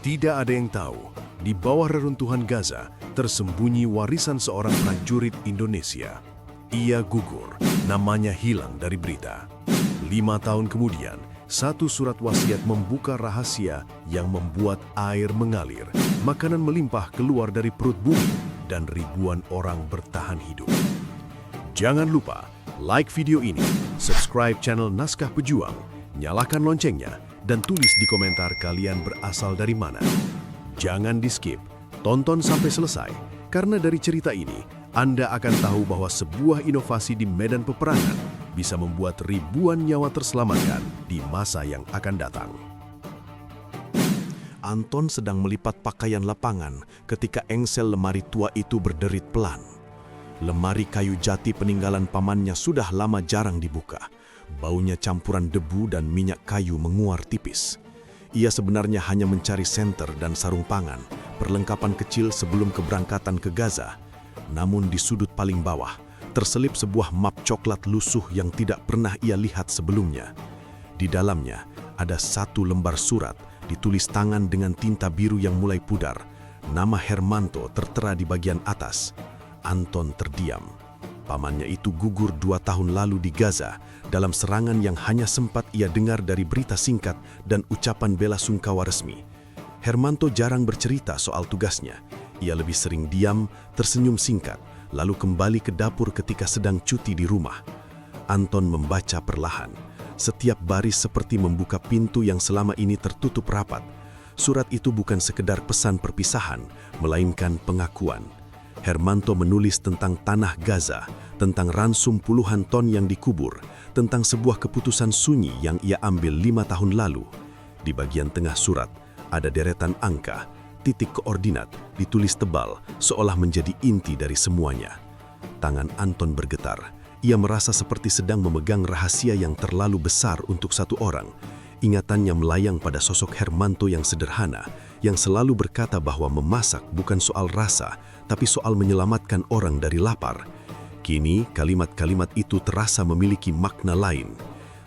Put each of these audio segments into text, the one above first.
Tidak ada yang tahu, di bawah reruntuhan Gaza tersembunyi warisan seorang prajurit Indonesia. Ia gugur, namanya hilang dari berita. 5 tahun kemudian, satu surat wasiat membuka rahasia yang membuat air mengalir, makanan melimpah keluar dari perut bumi, dan ribuan orang bertahan hidup. Jangan lupa, like video ini, subscribe channel Naskah Pejuang, nyalakan loncengnya, dan tulis di komentar kalian berasal dari mana. Jangan di-skip, tonton sampai selesai, karena dari cerita ini, Anda akan tahu bahwa sebuah inovasi di medan peperangan bisa membuat ribuan nyawa terselamatkan di masa yang akan datang. Anton sedang melipat pakaian lapangan ketika engsel lemari tua itu berderit pelan. Lemari kayu jati peninggalan pamannya sudah lama jarang dibuka. Baunya campuran debu dan minyak kayu menguar tipis. Ia sebenarnya hanya mencari senter dan sarung pangan, perlengkapan kecil sebelum keberangkatan ke Gaza. Namun di sudut paling bawah, terselip sebuah map coklat lusuh yang tidak pernah ia lihat sebelumnya. Di dalamnya ada satu lembar surat ditulis tangan dengan tinta biru yang mulai pudar. Nama Hermanto tertera di bagian atas. Anton terdiam. Pamannya itu gugur 2 tahun lalu di Gaza dalam serangan yang hanya sempat ia dengar dari berita singkat dan ucapan bela sungkawa resmi. Hermanto jarang bercerita soal tugasnya. Ia lebih sering diam, tersenyum singkat, lalu kembali ke dapur ketika sedang cuti di rumah. Anton membaca perlahan. Setiap baris seperti membuka pintu yang selama ini tertutup rapat. Surat itu bukan sekedar pesan perpisahan, melainkan pengakuan. Hermanto menulis tentang tanah Gaza, tentang ransum puluhan ton yang dikubur, tentang sebuah keputusan sunyi yang ia ambil 5 tahun lalu. Di bagian tengah surat, ada deretan angka, titik koordinat, ditulis tebal, seolah menjadi inti dari semuanya. Tangan Anton bergetar. Ia merasa seperti sedang memegang rahasia yang terlalu besar untuk satu orang. Ingatannya melayang pada sosok Hermanto yang sederhana, yang selalu berkata bahwa memasak bukan soal rasa, tapi soal menyelamatkan orang dari lapar. Kini, kalimat-kalimat itu terasa memiliki makna lain.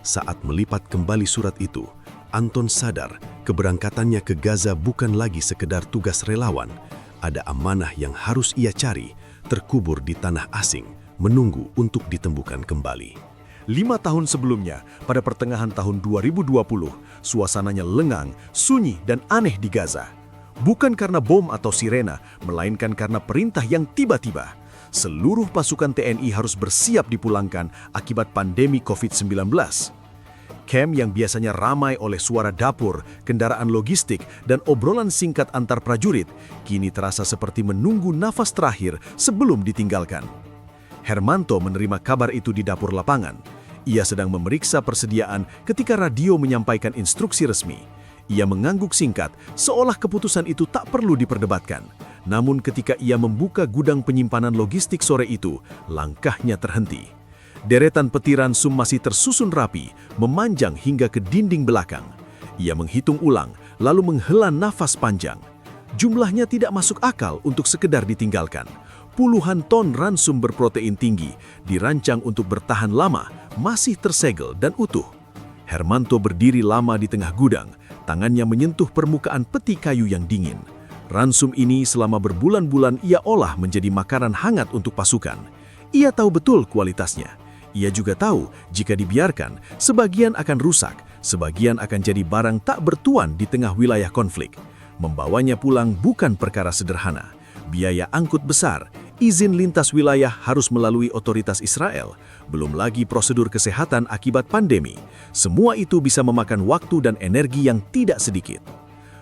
Saat melipat kembali surat itu, Anton sadar keberangkatannya ke Gaza bukan lagi sekedar tugas relawan. Ada amanah yang harus ia cari, terkubur di tanah asing, menunggu untuk ditemukan kembali. 5 tahun sebelumnya, pada pertengahan tahun 2020, suasananya lengang, sunyi, dan aneh di Gaza. Bukan karena bom atau sirena, melainkan karena perintah yang tiba-tiba. Seluruh pasukan TNI harus bersiap dipulangkan akibat pandemi COVID-19. Camp yang biasanya ramai oleh suara dapur, kendaraan logistik, dan obrolan singkat antar prajurit, kini terasa seperti menunggu nafas terakhir sebelum ditinggalkan. Hermanto menerima kabar itu di dapur lapangan. Ia sedang memeriksa persediaan ketika radio menyampaikan instruksi resmi. Ia mengangguk singkat, seolah keputusan itu tak perlu diperdebatkan. Namun ketika ia membuka gudang penyimpanan logistik sore itu, langkahnya terhenti. Deretan peti ransum masih tersusun rapi, memanjang hingga ke dinding belakang. Ia menghitung ulang, lalu menghela nafas panjang. Jumlahnya tidak masuk akal untuk sekedar ditinggalkan. Puluhan ton ransum berprotein tinggi, dirancang untuk bertahan lama, masih tersegel dan utuh. Hermanto berdiri lama di tengah gudang, tangannya menyentuh permukaan peti kayu yang dingin. Ransum ini selama berbulan-bulan ia olah menjadi makanan hangat untuk pasukan. Ia tahu betul kualitasnya. Ia juga tahu jika dibiarkan, sebagian akan rusak, sebagian akan jadi barang tak bertuan di tengah wilayah konflik. Membawanya pulang bukan perkara sederhana. Biaya angkut besar, izin lintas wilayah harus melalui otoritas Israel, belum lagi prosedur kesehatan akibat pandemi. Semua itu bisa memakan waktu dan energi yang tidak sedikit.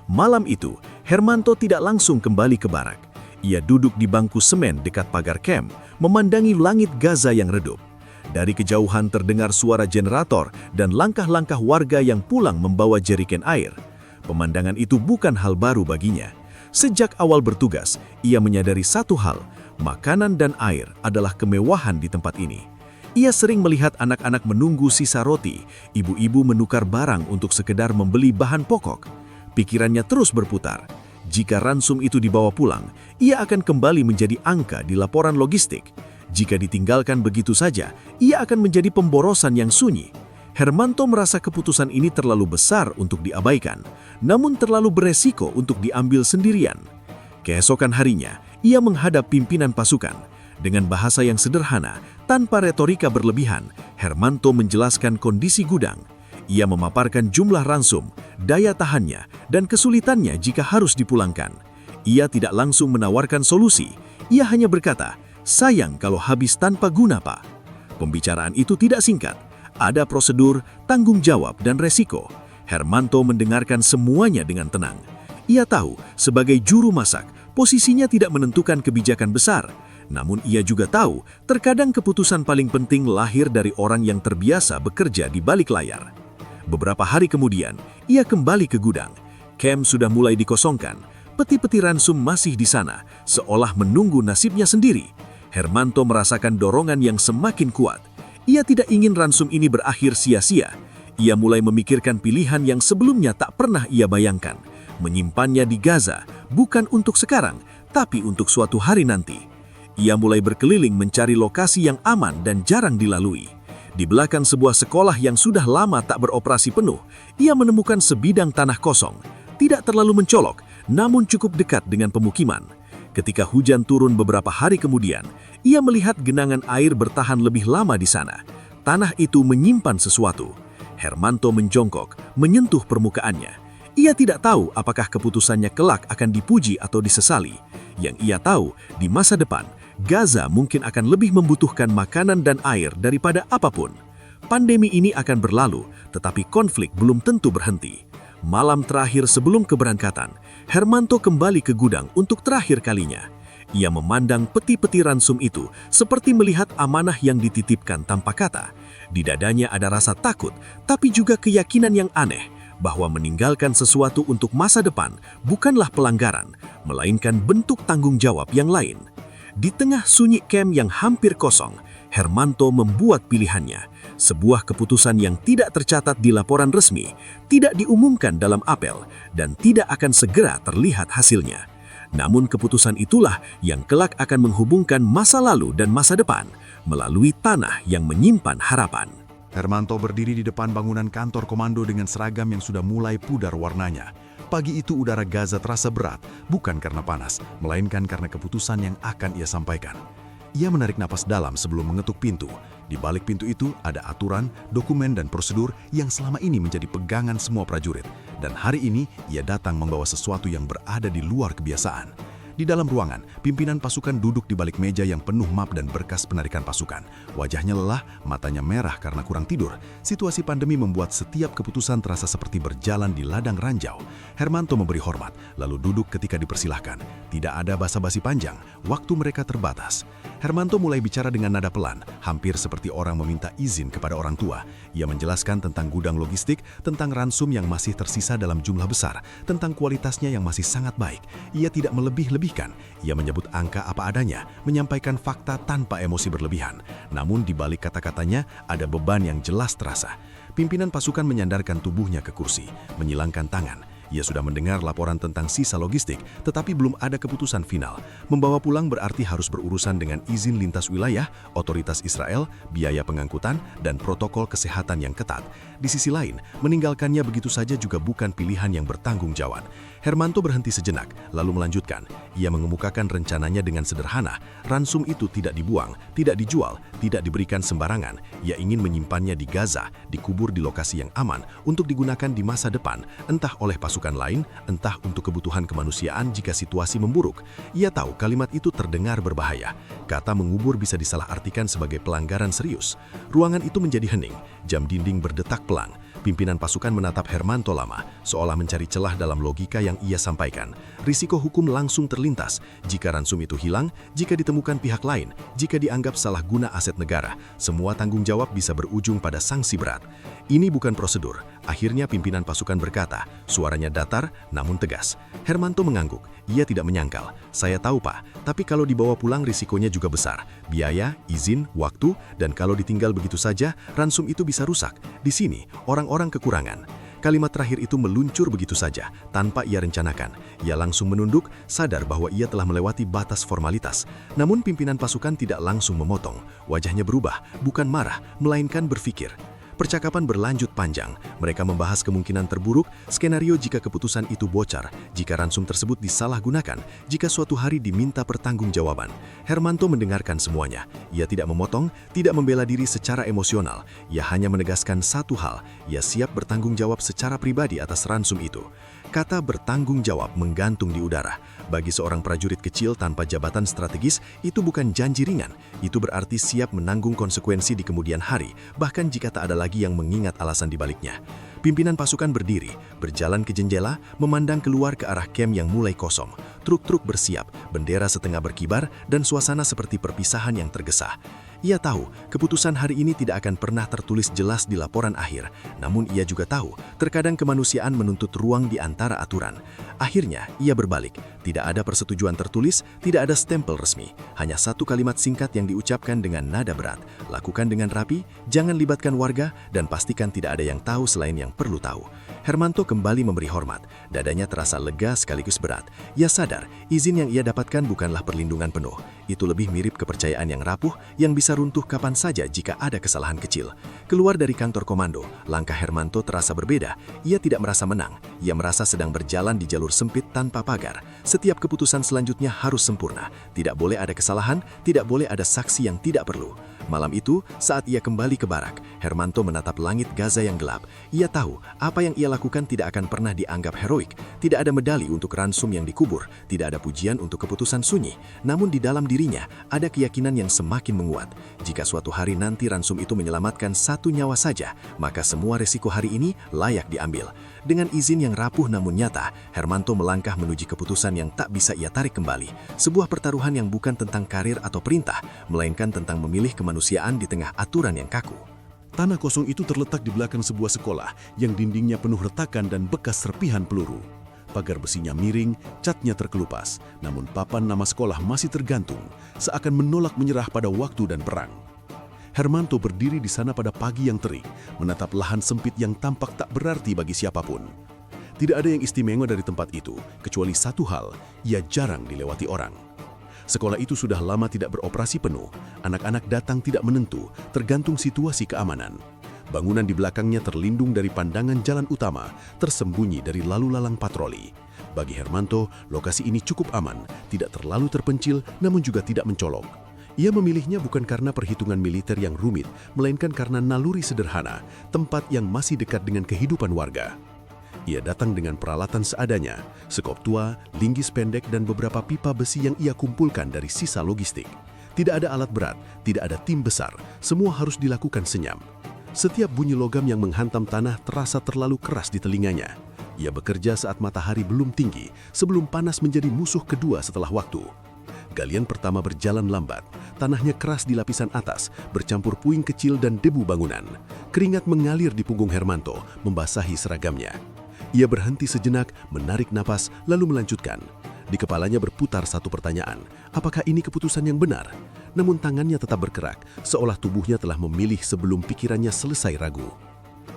Malam itu, Hermanto tidak langsung kembali ke barak. Ia duduk di bangku semen dekat pagar camp, memandangi langit Gaza yang redup. Dari kejauhan terdengar suara generator dan langkah-langkah warga yang pulang membawa jeriken air. Pemandangan itu bukan hal baru baginya. Sejak awal bertugas, ia menyadari satu hal, makanan dan air adalah kemewahan di tempat ini. Ia sering melihat anak-anak menunggu sisa roti, ibu-ibu menukar barang untuk sekedar membeli bahan pokok. Pikirannya terus berputar. Jika ransum itu dibawa pulang, ia akan kembali menjadi angka di laporan logistik. Jika ditinggalkan begitu saja, ia akan menjadi pemborosan yang sunyi. Hermanto merasa keputusan ini terlalu besar untuk diabaikan, namun terlalu beresiko untuk diambil sendirian. Keesokan harinya, ia menghadap pimpinan pasukan. Dengan bahasa yang sederhana, tanpa retorika berlebihan, Hermanto menjelaskan kondisi gudang. Ia memaparkan jumlah ransum, daya tahannya, dan kesulitannya jika harus dipulangkan. Ia tidak langsung menawarkan solusi, ia hanya berkata, "Sayang kalau habis tanpa guna, Pak." Pembicaraan itu tidak singkat. Ada prosedur, tanggung jawab, dan resiko. Hermanto mendengarkan semuanya dengan tenang. Ia tahu, sebagai juru masak, posisinya tidak menentukan kebijakan besar. Namun ia juga tahu, terkadang keputusan paling penting lahir dari orang yang terbiasa bekerja di balik layar. Beberapa hari kemudian, ia kembali ke gudang. Camp sudah mulai dikosongkan. Peti-peti ransum masih di sana, seolah menunggu nasibnya sendiri. Hermanto merasakan dorongan yang semakin kuat. Ia tidak ingin ransum ini berakhir sia-sia. Ia mulai memikirkan pilihan yang sebelumnya tak pernah ia bayangkan. Menyimpannya di Gaza, bukan untuk sekarang, tapi untuk suatu hari nanti. Ia mulai berkeliling mencari lokasi yang aman dan jarang dilalui. Di belakang sebuah sekolah yang sudah lama tak beroperasi penuh, ia menemukan sebidang tanah kosong. Tidak terlalu mencolok, namun cukup dekat dengan pemukiman. Ketika hujan turun beberapa hari kemudian, ia melihat genangan air bertahan lebih lama di sana. Tanah itu menyimpan sesuatu. Hermanto menjongkok, menyentuh permukaannya. Ia tidak tahu apakah keputusannya kelak akan dipuji atau disesali. Yang ia tahu, di masa depan, Gaza mungkin akan lebih membutuhkan makanan dan air daripada apapun. Pandemi ini akan berlalu, tetapi konflik belum tentu berhenti. Malam terakhir sebelum keberangkatan, Hermanto kembali ke gudang untuk terakhir kalinya. Ia memandang peti-peti ransum itu seperti melihat amanah yang dititipkan tanpa kata. Di dadanya ada rasa takut, tapi juga keyakinan yang aneh bahwa meninggalkan sesuatu untuk masa depan bukanlah pelanggaran, melainkan bentuk tanggung jawab yang lain. Di tengah sunyi camp yang hampir kosong, Hermanto membuat pilihannya. Sebuah keputusan yang tidak tercatat di laporan resmi, tidak diumumkan dalam apel, dan tidak akan segera terlihat hasilnya. Namun keputusan itulah yang kelak akan menghubungkan masa lalu dan masa depan melalui tanah yang menyimpan harapan. Hermanto berdiri di depan bangunan kantor komando dengan seragam yang sudah mulai pudar warnanya. Pagi itu udara Gaza terasa berat, bukan karena panas, melainkan karena keputusan yang akan ia sampaikan. Ia menarik napas dalam sebelum mengetuk pintu. Di balik pintu itu ada aturan, dokumen, dan prosedur yang selama ini menjadi pegangan semua prajurit. Dan hari ini ia datang membawa sesuatu yang berada di luar kebiasaan. Di dalam ruangan, pimpinan pasukan duduk di balik meja yang penuh map dan berkas penarikan pasukan. Wajahnya lelah, matanya merah karena kurang tidur. Situasi pandemi membuat setiap keputusan terasa seperti berjalan di ladang ranjau. Hermanto memberi hormat, lalu duduk ketika dipersilahkan. Tidak ada basa-basi panjang, waktu mereka terbatas. Hermanto mulai bicara dengan nada pelan, hampir seperti orang meminta izin kepada orang tua. Ia menjelaskan tentang gudang logistik, tentang ransum yang masih tersisa dalam jumlah besar, tentang kualitasnya yang masih sangat baik. Ia tidak melebih-lebihkan. Ia menyebut angka apa adanya, menyampaikan fakta tanpa emosi berlebihan. Namun di balik kata-katanya ada beban yang jelas terasa. Pimpinan pasukan menyandarkan tubuhnya ke kursi, menyilangkan tangan. Ia sudah mendengar laporan tentang sisa logistik, tetapi belum ada keputusan final. Membawa pulang berarti harus berurusan dengan izin lintas wilayah, otoritas Israel, biaya pengangkutan, dan protokol kesehatan yang ketat. Di sisi lain, meninggalkannya begitu saja juga bukan pilihan yang bertanggung jawab. Hermanto berhenti sejenak, lalu melanjutkan. Ia mengemukakan rencananya dengan sederhana. Ransum itu tidak dibuang, tidak dijual, tidak diberikan sembarangan. Ia ingin menyimpannya di Gaza, dikubur di lokasi yang aman, untuk digunakan di masa depan, entah oleh pasukan lain, entah untuk kebutuhan kemanusiaan jika situasi memburuk. Ia tahu kalimat itu terdengar berbahaya. Kata mengubur bisa disalahartikan sebagai pelanggaran serius. Ruangan itu menjadi hening, jam dinding berdetak pelan. Pimpinan pasukan menatap Hermanto lama, seolah mencari celah dalam logika yang ia sampaikan. Risiko hukum langsung terlintas. Jika ransum itu hilang, jika ditemukan pihak lain, jika dianggap salah guna aset negara, semua tanggung jawab bisa berujung pada sanksi berat. Ini bukan prosedur. Akhirnya pimpinan pasukan berkata, suaranya datar namun tegas. Hermanto mengangguk. Ia tidak menyangkal. Saya tahu, Pak, tapi kalau dibawa pulang risikonya juga besar. Biaya, izin, waktu, dan kalau ditinggal begitu saja, ransum itu bisa rusak. Di sini, orang-orang kekurangan. Kalimat terakhir itu meluncur begitu saja, tanpa ia rencanakan. Ia langsung menunduk, sadar bahwa ia telah melewati batas formalitas. Namun pimpinan pasukan tidak langsung memotong. Wajahnya berubah, bukan marah, melainkan berpikir. Percakapan berlanjut panjang. Mereka membahas kemungkinan terburuk, skenario jika keputusan itu bocor, jika ransum tersebut disalahgunakan, jika suatu hari diminta pertanggungjawaban. Hermanto mendengarkan semuanya. Ia tidak memotong, tidak membela diri secara emosional. Ia hanya menegaskan satu hal, ia siap bertanggung jawab secara pribadi atas ransum itu. Kata bertanggung jawab menggantung di udara. Bagi seorang prajurit kecil tanpa jabatan strategis, itu bukan janji ringan. Itu berarti siap menanggung konsekuensi di kemudian hari, bahkan jika tak ada lagi yang mengingat alasan dibaliknya. Pimpinan pasukan berdiri, berjalan ke jendela, memandang keluar ke arah kem yang mulai kosong. Truk-truk bersiap, bendera setengah berkibar, dan suasana seperti perpisahan yang tergesa. Ia tahu, keputusan hari ini tidak akan pernah tertulis jelas di laporan akhir. Namun ia juga tahu, terkadang kemanusiaan menuntut ruang di antara aturan. Akhirnya, ia berbalik. Tidak ada persetujuan tertulis, tidak ada stempel resmi. Hanya satu kalimat singkat yang diucapkan dengan nada berat. Lakukan dengan rapi, jangan libatkan warga, dan pastikan tidak ada yang tahu selain yang perlu tahu. Hermanto kembali memberi hormat. Dadanya terasa lega sekaligus berat. Ia sadar, izin yang ia dapatkan bukanlah perlindungan penuh. Itu lebih mirip kepercayaan yang rapuh, yang bisa runtuh kapan saja jika ada kesalahan kecil. Keluar dari kantor komando, langkah Hermanto terasa berbeda. Ia tidak merasa menang. Ia merasa sedang berjalan di jalur sempit tanpa pagar. Setiap keputusan selanjutnya harus sempurna. Tidak boleh ada kesalahan, tidak boleh ada saksi yang tidak perlu. Malam itu, saat ia kembali ke barak, Hermanto menatap langit Gaza yang gelap. Ia tahu, apa yang ia lakukan tidak akan pernah dianggap heroik. Tidak ada medali untuk ransum yang dikubur, tidak ada pujian untuk keputusan sunyi. Namun di dalam dirinya, ada keyakinan yang semakin menguat. Jika suatu hari nanti ransum itu menyelamatkan satu nyawa saja, maka semua resiko hari ini layak diambil. Dengan izin yang rapuh namun nyata, Hermanto melangkah menuju keputusan yang tak bisa ia tarik kembali. Sebuah pertaruhan yang bukan tentang karir atau perintah, melainkan tentang memilih kemanusiaan di tengah aturan yang kaku. Tanah kosong itu terletak di belakang sebuah sekolah yang dindingnya penuh retakan dan bekas serpihan peluru. Pagar besinya miring, catnya terkelupas, namun papan nama sekolah masih tergantung, seakan menolak menyerah pada waktu dan perang. Hermanto berdiri di sana pada pagi yang terik, menatap lahan sempit yang tampak tak berarti bagi siapapun. Tidak ada yang istimewa dari tempat itu, kecuali satu hal, ia jarang dilewati orang. Sekolah itu sudah lama tidak beroperasi penuh, anak-anak datang tidak menentu, tergantung situasi keamanan. Bangunan di belakangnya terlindung dari pandangan jalan utama, tersembunyi dari lalu lalang patroli. Bagi Hermanto, lokasi ini cukup aman, tidak terlalu terpencil, namun juga tidak mencolok. Ia memilihnya bukan karena perhitungan militer yang rumit, melainkan karena naluri sederhana, tempat yang masih dekat dengan kehidupan warga. Ia datang dengan peralatan seadanya, sekop tua, linggis pendek, dan beberapa pipa besi yang ia kumpulkan dari sisa logistik. Tidak ada alat berat, tidak ada tim besar, semua harus dilakukan senyap. Setiap bunyi logam yang menghantam tanah terasa terlalu keras di telinganya. Ia bekerja saat matahari belum tinggi, sebelum panas menjadi musuh kedua setelah waktu. Galian pertama berjalan lambat, tanahnya keras di lapisan atas, bercampur puing kecil dan debu bangunan. Keringat mengalir di punggung Hermanto, membasahi seragamnya. Ia berhenti sejenak, menarik napas, lalu melanjutkan. Di kepalanya berputar satu pertanyaan, apakah ini keputusan yang benar? Namun tangannya tetap bergerak, seolah tubuhnya telah memilih sebelum pikirannya selesai ragu.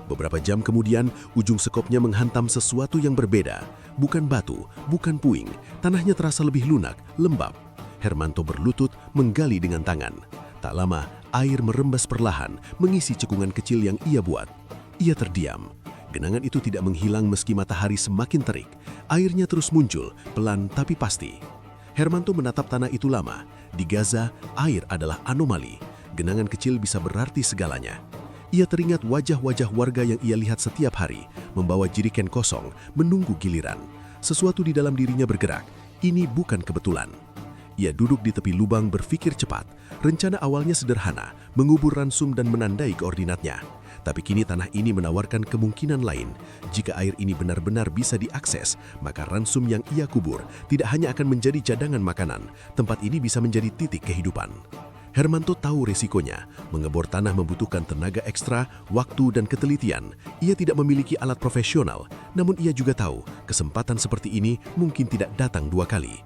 Beberapa jam kemudian, ujung sekopnya menghantam sesuatu yang berbeda. Bukan batu, bukan puing, tanahnya terasa lebih lunak, lembab. Hermanto berlutut, menggali dengan tangan. Tak lama, air merembas perlahan, mengisi cekungan kecil yang ia buat. Ia terdiam. Genangan itu tidak menghilang meski matahari semakin terik. Airnya terus muncul, pelan tapi pasti. Hermanto menatap tanah itu lama. Di Gaza, air adalah anomali. Genangan kecil bisa berarti segalanya. Ia teringat wajah-wajah warga yang ia lihat setiap hari, membawa jeriken kosong, menunggu giliran. Sesuatu di dalam dirinya bergerak. Ini bukan kebetulan. Ia duduk di tepi lubang berpikir cepat. Rencana awalnya sederhana, mengubur ransum dan menandai koordinatnya. Tapi kini tanah ini menawarkan kemungkinan lain. Jika air ini benar-benar bisa diakses, maka ransum yang ia kubur tidak hanya akan menjadi cadangan makanan, tempat ini bisa menjadi titik kehidupan. Hermanto tahu resikonya. Mengebor tanah membutuhkan tenaga ekstra, waktu dan ketelitian. Ia tidak memiliki alat profesional, namun ia juga tahu kesempatan seperti ini mungkin tidak datang dua kali.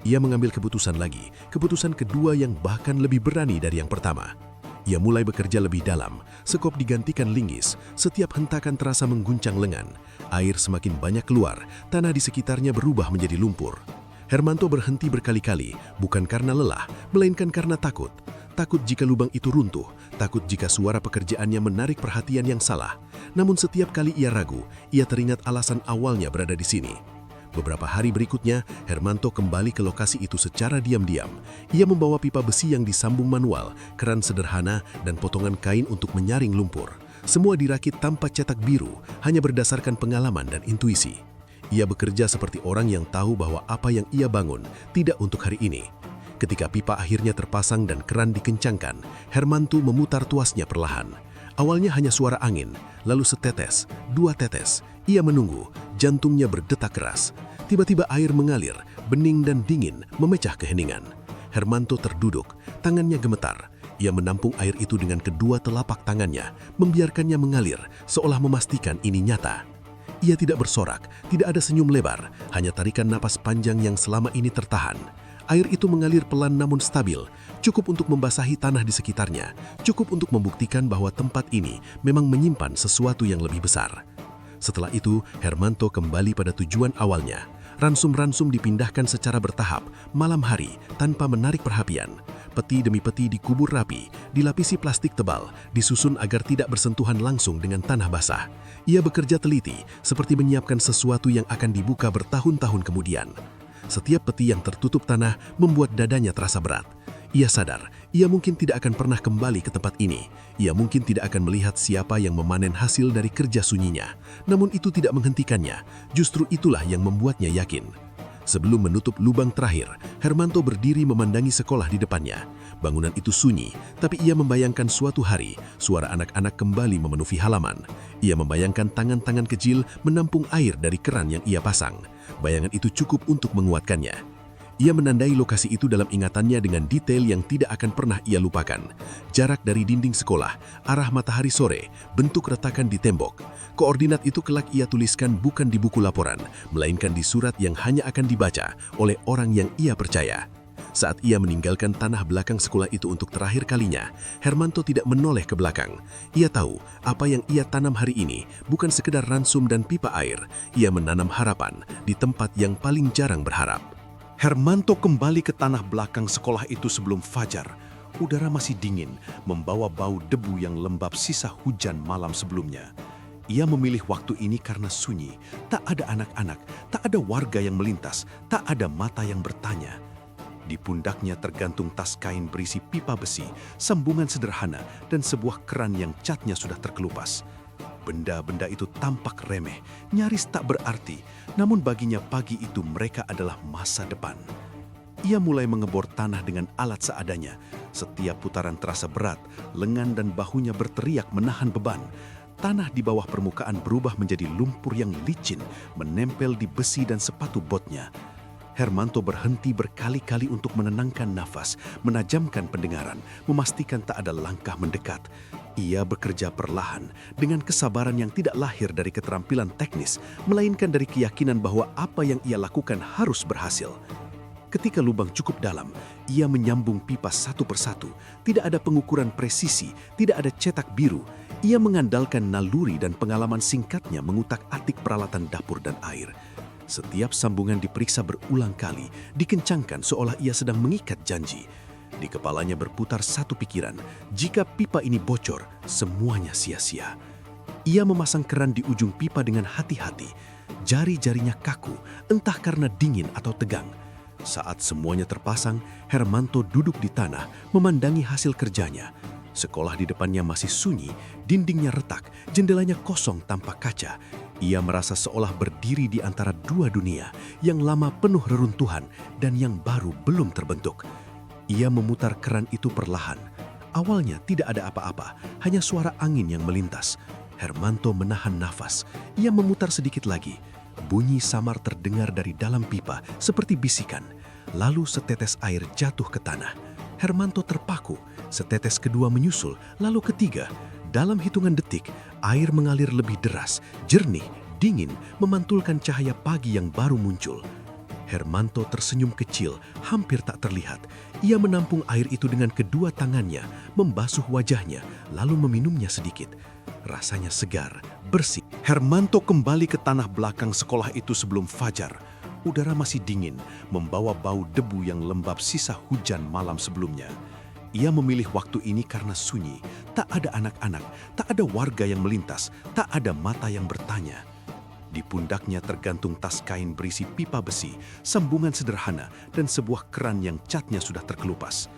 Ia mengambil keputusan lagi, keputusan kedua yang bahkan lebih berani dari yang pertama. Ia mulai bekerja lebih dalam, sekop digantikan linggis, setiap hentakan terasa mengguncang lengan. Air semakin banyak keluar, tanah di sekitarnya berubah menjadi lumpur. Hermanto berhenti berkali-kali, bukan karena lelah, melainkan karena takut. Takut jika lubang itu runtuh, takut jika suara pekerjaannya menarik perhatian yang salah. Namun setiap kali ia ragu, ia teringat alasan awalnya berada di sini. Beberapa hari berikutnya, Hermanto kembali ke lokasi itu secara diam-diam. Ia membawa pipa besi yang disambung manual, keran sederhana, dan potongan kain untuk menyaring lumpur. Semua dirakit tanpa cetak biru, hanya berdasarkan pengalaman dan intuisi. Ia bekerja seperti orang yang tahu bahwa apa yang ia bangun tidak untuk hari ini. Ketika pipa akhirnya terpasang dan keran dikencangkan, Hermanto memutar tuasnya perlahan. Awalnya hanya suara angin, lalu setetes, dua tetes. Ia menunggu, jantungnya berdetak keras. Tiba-tiba air mengalir, bening dan dingin, memecah keheningan. Hermanto terduduk, tangannya gemetar. Ia menampung air itu dengan kedua telapak tangannya, membiarkannya mengalir, seolah memastikan ini nyata. Ia tidak bersorak, tidak ada senyum lebar, hanya tarikan napas panjang yang selama ini tertahan. Air itu mengalir pelan namun stabil, cukup untuk membasahi tanah di sekitarnya, cukup untuk membuktikan bahwa tempat ini memang menyimpan sesuatu yang lebih besar. Setelah itu, Hermanto kembali pada tujuan awalnya. Ransum-ransum dipindahkan secara bertahap, malam hari, tanpa menarik perhatian. Peti demi peti dikubur rapi, dilapisi plastik tebal, disusun agar tidak bersentuhan langsung dengan tanah basah. Ia bekerja teliti, seperti menyiapkan sesuatu yang akan dibuka bertahun-tahun kemudian. Setiap peti yang tertutup tanah membuat dadanya terasa berat. Ia sadar, ia mungkin tidak akan pernah kembali ke tempat ini. Ia mungkin tidak akan melihat siapa yang memanen hasil dari kerja sunyinya. Namun itu tidak menghentikannya, justru itulah yang membuatnya yakin. Sebelum menutup lubang terakhir, Hermanto berdiri memandangi sekolah di depannya. Bangunan itu sunyi, tapi ia membayangkan suatu hari, suara anak-anak kembali memenuhi halaman. Ia membayangkan tangan-tangan kecil menampung air dari keran yang ia pasang. Bayangan itu cukup untuk menguatkannya. Ia menandai lokasi itu dalam ingatannya dengan detail yang tidak akan pernah ia lupakan. Jarak dari dinding sekolah, arah matahari sore, bentuk retakan di tembok. Koordinat itu kelak ia tuliskan bukan di buku laporan, melainkan di surat yang hanya akan dibaca oleh orang yang ia percaya. Saat ia meninggalkan tanah belakang sekolah itu untuk terakhir kalinya, Hermanto tidak menoleh ke belakang. Ia tahu apa yang ia tanam hari ini bukan sekedar ransum dan pipa air. Ia menanam harapan di tempat yang paling jarang berharap. Hermanto kembali ke tanah belakang sekolah itu sebelum fajar. Udara masih dingin, membawa bau debu yang lembab sisa hujan malam sebelumnya. Ia memilih waktu ini karena sunyi, tak ada anak-anak, tak ada warga yang melintas, tak ada mata yang bertanya. Di pundaknya tergantung tas kain berisi pipa besi, sambungan sederhana, dan sebuah keran yang catnya sudah terkelupas. Benda-benda itu tampak remeh, nyaris tak berarti, namun baginya pagi itu mereka adalah masa depan. Ia mulai mengebor tanah dengan alat seadanya. Setiap putaran terasa berat, lengan dan bahunya berteriak menahan beban. Tanah di bawah permukaan berubah menjadi lumpur yang licin, menempel di besi dan sepatu botnya. Hermanto berhenti berkali-kali untuk menenangkan nafas, menajamkan pendengaran, memastikan tak ada langkah mendekat. Ia bekerja perlahan, dengan kesabaran yang tidak lahir dari keterampilan teknis, melainkan dari keyakinan bahwa apa yang ia lakukan harus berhasil. Ketika lubang cukup dalam, ia menyambung pipa satu persatu. Tidak ada pengukuran presisi, tidak ada cetak biru. Ia mengandalkan naluri dan pengalaman singkatnya mengutak-atik peralatan dapur dan air. Setiap sambungan diperiksa berulang kali, dikencangkan seolah ia sedang mengikat janji. Di kepalanya berputar satu pikiran, jika pipa ini bocor, semuanya sia-sia. Ia memasang keran di ujung pipa dengan hati-hati. Jari-jarinya kaku, entah karena dingin atau tegang. Saat semuanya terpasang, Hermanto duduk di tanah, memandangi hasil kerjanya. Sekolah di depannya masih sunyi, dindingnya retak, jendelanya kosong tanpa kaca. Ia merasa seolah berdiri di antara dua dunia, yang lama penuh reruntuhan dan yang baru belum terbentuk. Ia memutar keran itu perlahan. Awalnya tidak ada apa-apa, hanya suara angin yang melintas. Hermanto menahan nafas. Ia memutar sedikit lagi. Bunyi samar terdengar dari dalam pipa, seperti bisikan. Lalu setetes air jatuh ke tanah. Hermanto terpaku. Setetes kedua menyusul, lalu ketiga. Dalam hitungan detik, air mengalir lebih deras, jernih, dingin, memantulkan cahaya pagi yang baru muncul. Hermanto tersenyum kecil, hampir tak terlihat. Ia menampung air itu dengan kedua tangannya, membasuh wajahnya, lalu meminumnya sedikit. Rasanya segar, bersih. Hermanto kembali ke tanah belakang sekolah itu sebelum fajar. Udara masih dingin, membawa bau debu yang lembab sisa hujan malam sebelumnya. Ia memilih waktu ini karena sunyi, tak ada anak-anak, tak ada warga yang melintas, tak ada mata yang bertanya. Di pundaknya tergantung tas kain berisi pipa besi, sambungan sederhana, dan sebuah keran yang catnya sudah terkelupas.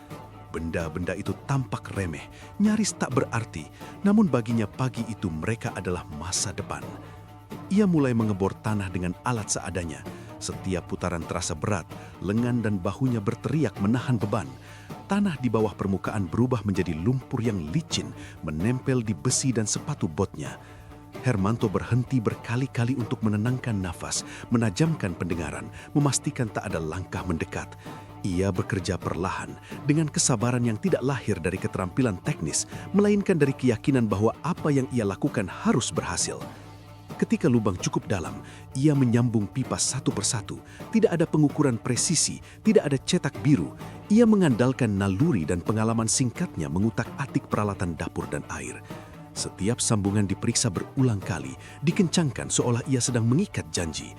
Benda-benda itu tampak remeh, nyaris tak berarti, namun baginya pagi itu mereka adalah masa depan. Ia mulai mengebor tanah dengan alat seadanya. Setiap putaran terasa berat, lengan dan bahunya berteriak menahan beban. Tanah di bawah permukaan berubah menjadi lumpur yang licin, menempel di besi dan sepatu botnya. Hermanto berhenti berkali-kali untuk menenangkan nafas, menajamkan pendengaran, memastikan tak ada langkah mendekat. Ia bekerja perlahan, dengan kesabaran yang tidak lahir dari keterampilan teknis, melainkan dari keyakinan bahwa apa yang ia lakukan harus berhasil. Ketika lubang cukup dalam, ia menyambung pipa satu persatu. Tidak ada pengukuran presisi, tidak ada cetak biru. Ia mengandalkan naluri dan pengalaman singkatnya mengutak-atik peralatan dapur dan air. Setiap sambungan diperiksa berulang kali, dikencangkan seolah ia sedang mengikat janji.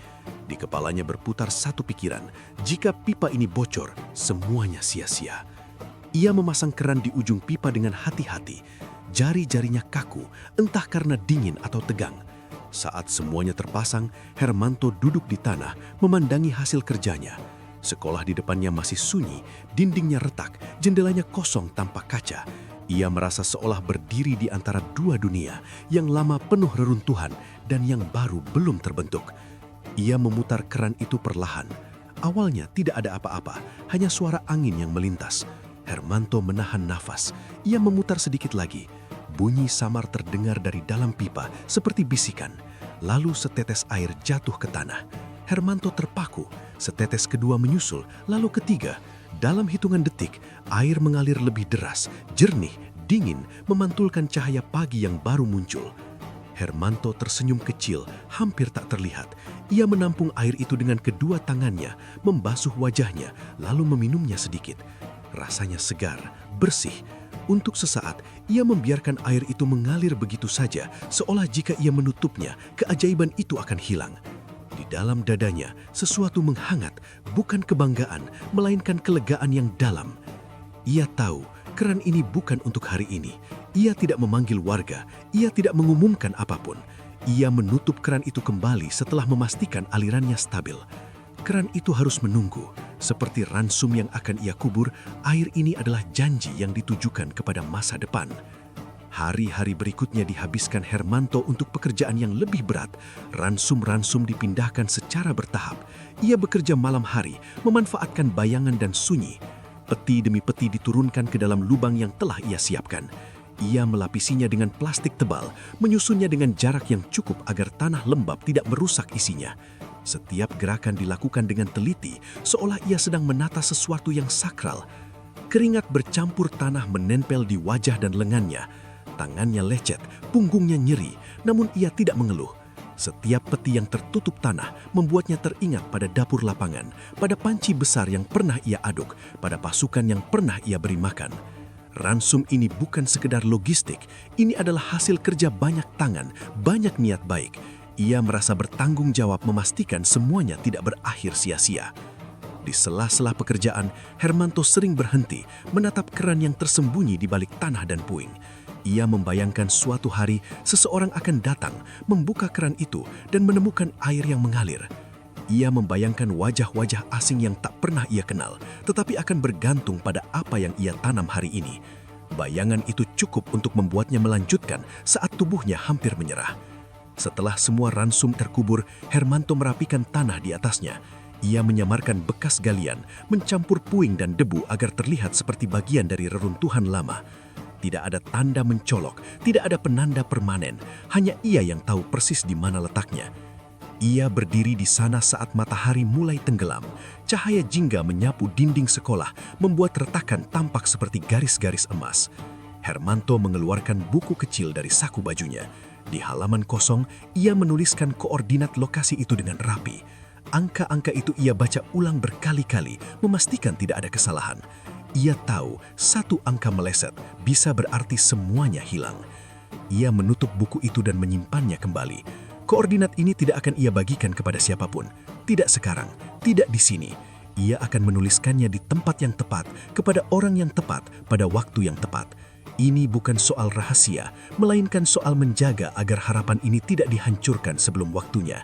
Di kepalanya berputar satu pikiran, jika pipa ini bocor, semuanya sia-sia. Ia memasang keran di ujung pipa dengan hati-hati. Jari-jarinya kaku, entah karena dingin atau tegang. Saat semuanya terpasang, Hermanto duduk di tanah, memandangi hasil kerjanya. Sekolah di depannya masih sunyi, dindingnya retak, jendelanya kosong tanpa kaca. Ia merasa seolah berdiri di antara dua dunia, yang lama penuh reruntuhan dan yang baru belum terbentuk. Ia memutar keran itu perlahan. Awalnya tidak ada apa-apa, hanya suara angin yang melintas. Hermanto menahan nafas. Ia memutar sedikit lagi. Bunyi samar terdengar dari dalam pipa seperti bisikan. Lalu setetes air jatuh ke tanah. Hermanto terpaku. Setetes kedua menyusul, lalu ketiga. Dalam hitungan detik, air mengalir lebih deras, jernih, dingin, memantulkan cahaya pagi yang baru muncul. Hermanto tersenyum kecil, hampir tak terlihat. Ia menampung air itu dengan kedua tangannya, membasuh wajahnya, lalu meminumnya sedikit. Rasanya segar, bersih. Untuk sesaat, ia membiarkan air itu mengalir begitu saja, seolah jika ia menutupnya, keajaiban itu akan hilang. Di dalam dadanya, sesuatu menghangat, bukan kebanggaan, melainkan kelegaan yang dalam. Ia tahu, keran ini bukan untuk hari ini. Ia tidak memanggil warga, ia tidak mengumumkan apapun. Ia menutup keran itu kembali setelah memastikan alirannya stabil. Keran itu harus menunggu. Seperti ransum yang akan ia kubur, air ini adalah janji yang ditujukan kepada masa depan. Hari-hari berikutnya dihabiskan Hermanto untuk pekerjaan yang lebih berat. Ransum-ransum dipindahkan secara bertahap. Ia bekerja malam hari, memanfaatkan bayangan dan sunyi. Peti demi peti diturunkan ke dalam lubang yang telah ia siapkan. Ia melapisinya dengan plastik tebal, menyusunnya dengan jarak yang cukup agar tanah lembab tidak merusak isinya. Setiap gerakan dilakukan dengan teliti, seolah ia sedang menata sesuatu yang sakral. Keringat bercampur tanah menempel di wajah dan lengannya. Tangannya lecet, punggungnya nyeri, namun ia tidak mengeluh. Setiap peti yang tertutup tanah membuatnya teringat pada dapur lapangan, pada panci besar yang pernah ia aduk, pada pasukan yang pernah ia beri makan. Ransum ini bukan sekedar logistik, ini adalah hasil kerja banyak tangan, banyak niat baik. Ia merasa bertanggung jawab memastikan semuanya tidak berakhir sia-sia. Di sela-sela pekerjaan, Hermanto sering berhenti, menatap keran yang tersembunyi di balik tanah dan puing. Ia membayangkan suatu hari seseorang akan datang, membuka keran itu dan menemukan air yang mengalir. Ia membayangkan wajah-wajah asing yang tak pernah ia kenal, tetapi akan bergantung pada apa yang ia tanam hari ini. Bayangan itu cukup untuk membuatnya melanjutkan saat tubuhnya hampir menyerah. Setelah semua ransum terkubur, Hermanto merapikan tanah di atasnya. Ia menyamarkan bekas galian, mencampur puing dan debu agar terlihat seperti bagian dari reruntuhan lama. Tidak ada tanda mencolok, tidak ada penanda permanen, hanya ia yang tahu persis di mana letaknya. Ia berdiri di sana saat matahari mulai tenggelam. Cahaya jingga menyapu dinding sekolah, membuat retakan tampak seperti garis-garis emas. Hermanto mengeluarkan buku kecil dari saku bajunya. Di halaman kosong, ia menuliskan koordinat lokasi itu dengan rapi. Angka-angka itu ia baca ulang berkali-kali, memastikan tidak ada kesalahan. Ia tahu satu angka meleset bisa berarti semuanya hilang. Ia menutup buku itu dan menyimpannya kembali. Koordinat ini tidak akan ia bagikan kepada siapapun. Tidak sekarang, tidak di sini. ia akan menuliskannya di tempat yang tepat, kepada orang yang tepat, pada waktu yang tepat. Ini bukan soal rahasia, melainkan soal menjaga agar harapan ini tidak dihancurkan sebelum waktunya.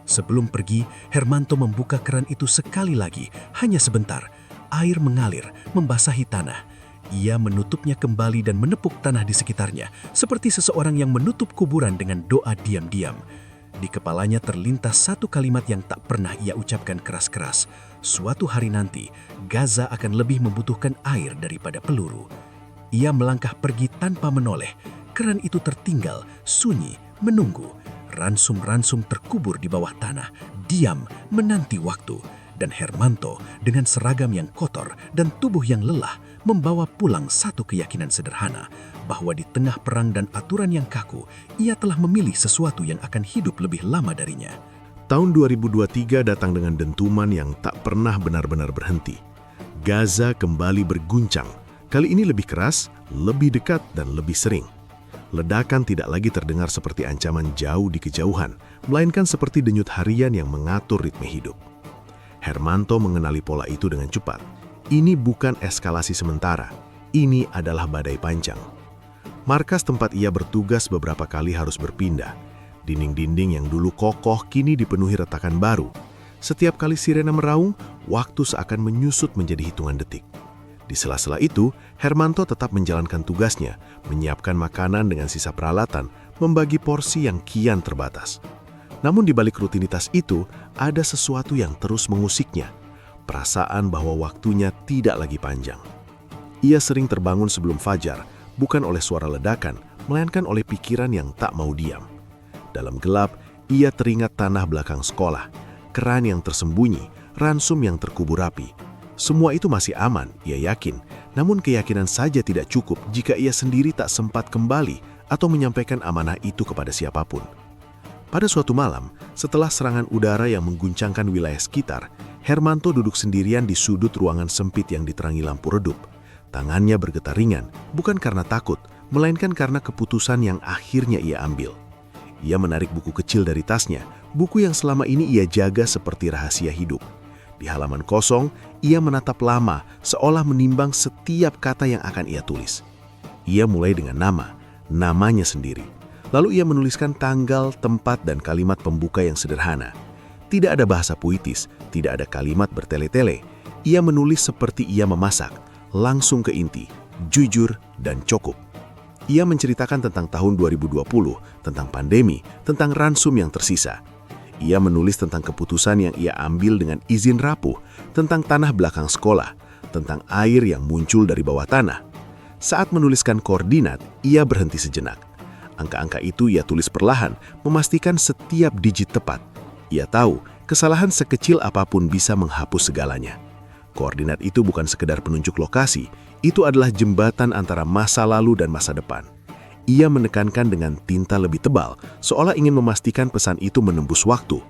Sebelum pergi, Hermanto membuka keran itu sekali lagi, hanya sebentar. Air mengalir, membasahi tanah. Ia menutupnya kembali dan menepuk tanah di sekitarnya, seperti seseorang yang menutup kuburan dengan doa diam-diam. Di kepalanya terlintas satu kalimat yang tak pernah ia ucapkan keras-keras. Suatu hari nanti, Gaza akan lebih membutuhkan air daripada peluru. Ia melangkah pergi tanpa menoleh. Keran itu tertinggal, sunyi, menunggu. Ransum-ransum terkubur di bawah tanah, diam, menanti waktu. Dan Hermanto dengan seragam yang kotor dan tubuh yang lelah membawa pulang satu keyakinan sederhana bahwa di tengah perang dan aturan yang kaku, ia telah memilih sesuatu yang akan hidup lebih lama darinya. Tahun 2023 datang dengan dentuman yang tak pernah benar-benar berhenti. Gaza kembali berguncang, kali ini lebih keras, lebih dekat, dan lebih sering. Ledakan tidak lagi terdengar seperti ancaman jauh di kejauhan, melainkan seperti denyut harian yang mengatur ritme hidup. Hermanto mengenali pola itu dengan cepat. Ini bukan eskalasi sementara, ini adalah badai panjang. Markas tempat ia bertugas beberapa kali harus berpindah. Dinding-dinding yang dulu kokoh kini dipenuhi retakan baru. Setiap kali sirena meraung, waktu seakan menyusut menjadi hitungan detik. Di sela-sela itu, Hermanto tetap menjalankan tugasnya, menyiapkan makanan dengan sisa peralatan, membagi porsi yang kian terbatas. Namun di balik rutinitas itu, ada sesuatu yang terus mengusiknya. Perasaan bahwa waktunya tidak lagi panjang. Ia sering terbangun sebelum fajar, bukan oleh suara ledakan, melainkan oleh pikiran yang tak mau diam. Dalam gelap, ia teringat tanah belakang sekolah, keran yang tersembunyi, ransum yang terkubur rapi. Semua itu masih aman, ia yakin. Namun keyakinan saja tidak cukup jika ia sendiri tak sempat kembali atau menyampaikan amanah itu kepada siapapun. Pada suatu malam, setelah serangan udara yang mengguncangkan wilayah sekitar, Hermanto duduk sendirian di sudut ruangan sempit yang diterangi lampu redup. Tangannya bergetar ringan, bukan karena takut, melainkan karena keputusan yang akhirnya ia ambil. Ia menarik buku kecil dari tasnya, buku yang selama ini ia jaga seperti rahasia hidup. Di halaman kosong, ia menatap lama, seolah menimbang setiap kata yang akan ia tulis. Ia mulai dengan namanya sendiri. Lalu ia menuliskan tanggal, tempat, dan kalimat pembuka yang sederhana. Tidak ada bahasa puitis, tidak ada kalimat bertele-tele. Ia menulis seperti ia memasak, langsung ke inti, jujur, dan cukup. Ia menceritakan tentang tahun 2020, tentang pandemi, tentang ransum yang tersisa. Ia menulis tentang keputusan yang ia ambil dengan izin rapuh, tentang tanah belakang sekolah, tentang air yang muncul dari bawah tanah. Saat menuliskan koordinat, ia berhenti sejenak. Angka-angka itu ia tulis perlahan, memastikan setiap digit tepat. Ia tahu, kesalahan sekecil apapun bisa menghapus segalanya. Koordinat itu bukan sekedar penunjuk lokasi, itu adalah jembatan antara masa lalu dan masa depan. Ia menekankan dengan tinta lebih tebal, seolah ingin memastikan pesan itu menembus waktu.